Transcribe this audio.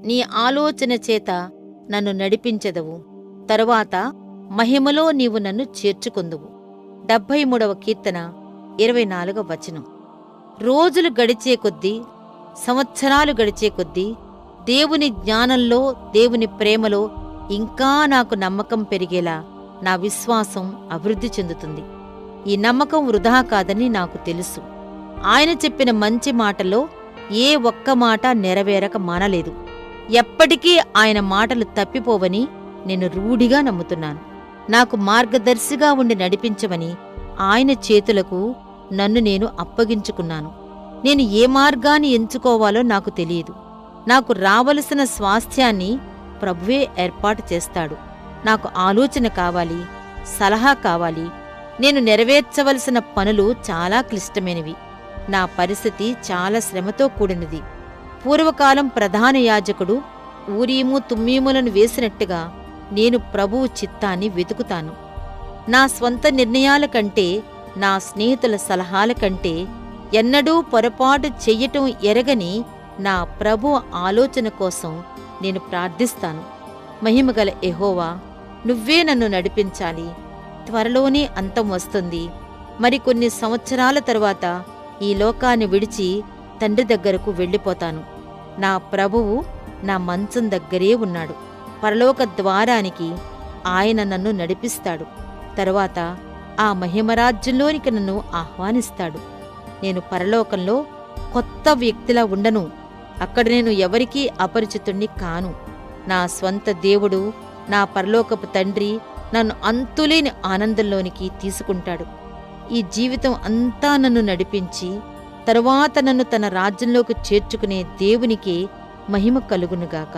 నీ ఆలోచన చేత నన్ను నడిపించెదవు. తరువాత మహిమలో నీవు నన్ను చేర్చుకొందువు. 73వ కీర్తన 24వ వచనం. రోజులు గడిచే కొద్దీ, సంవత్సరాలు గడిచే కొద్దీ దేవుని జ్ఞానంలో, దేవుని ప్రేమలో ఇంకా నాకు నమ్మకం పెరిగేలా నా విశ్వాసం అభివృద్ధి చెందుతుంది. ఈ నమ్మకం వృధా కాదని నాకు తెలుసు. ఆయన చెప్పిన మంచి మాటలో ఏ ఒక్క మాట నెరవేరక మానలేదు. ఎప్పటికీ ఆయన మాటలు తప్పిపోవని నేను రూఢిగా నమ్ముతున్నాను. నాకు మార్గదర్శిగా ఉండి నడిపించమని ఆయన చేతులకు నన్ను నేను అప్పగించుకున్నాను. నేను ఏ మార్గాన్ని ఎంచుకోవాలో నాకు తెలియదు. నాకు రావలసిన స్వాస్థ్యాన్ని ప్రభువే ఏర్పాటు చేస్తాడు. నాకు ఆలోచన కావాలి, సలహా కావాలి. నేను నెరవేర్చవలసిన పనులు చాలా క్లిష్టమైనవి. నా పరిస్థితి చాలా శ్రమతో కూడినది. పూర్వకాలం ప్రధాన యాజకుడు ఊరీము తుమ్మీములను వేసినట్టుగా నేను ప్రభువు చిత్తాన్ని వెతుకుతాను. నా స్వంత నిర్ణయాల కంటే, నా స్నేహితుల సలహాల కంటే ఎన్నడూ పొరపాటు చెయ్యటం ఎరగని నా ప్రభు ఆలోచన కోసం నేను ప్రార్థిస్తాను. మహిమగల యెహోవా, నువ్వే నన్ను నడిపించాలి. త్వరలోనే అంతం వస్తుంది. మరికొన్ని సంవత్సరాల తరువాత ఈ లోకాన్ని విడిచి తండ్రి దగ్గరకు వెళ్ళిపోతాను. నా ప్రభువు నా మంచం దగ్గరే ఉన్నాడు. పరలోక ద్వారానికి ఆయన నన్ను నడిపిస్తాడు. తరువాత ఆ మహిమరాజ్యంలోనికి నన్ను ఆహ్వానిస్తాడు. నేను పరలోకంలో కొత్త వ్యక్తిలా ఉండను. అక్కడ నేను ఎవరికీ అపరిచితుణ్ణి కాను. నా స్వంత దేవుడు, నా పరలోకపు తండ్రి నన్ను అంతులేని ఆనందంలోనికి తీసుకుంటాడు. ఈ జీవితం అంతా నన్ను నడిపించి తరువాత నన్ను తన రాజ్యంలోకి చేర్చుకునే దేవునికే మహిమ కలుగునుగాక.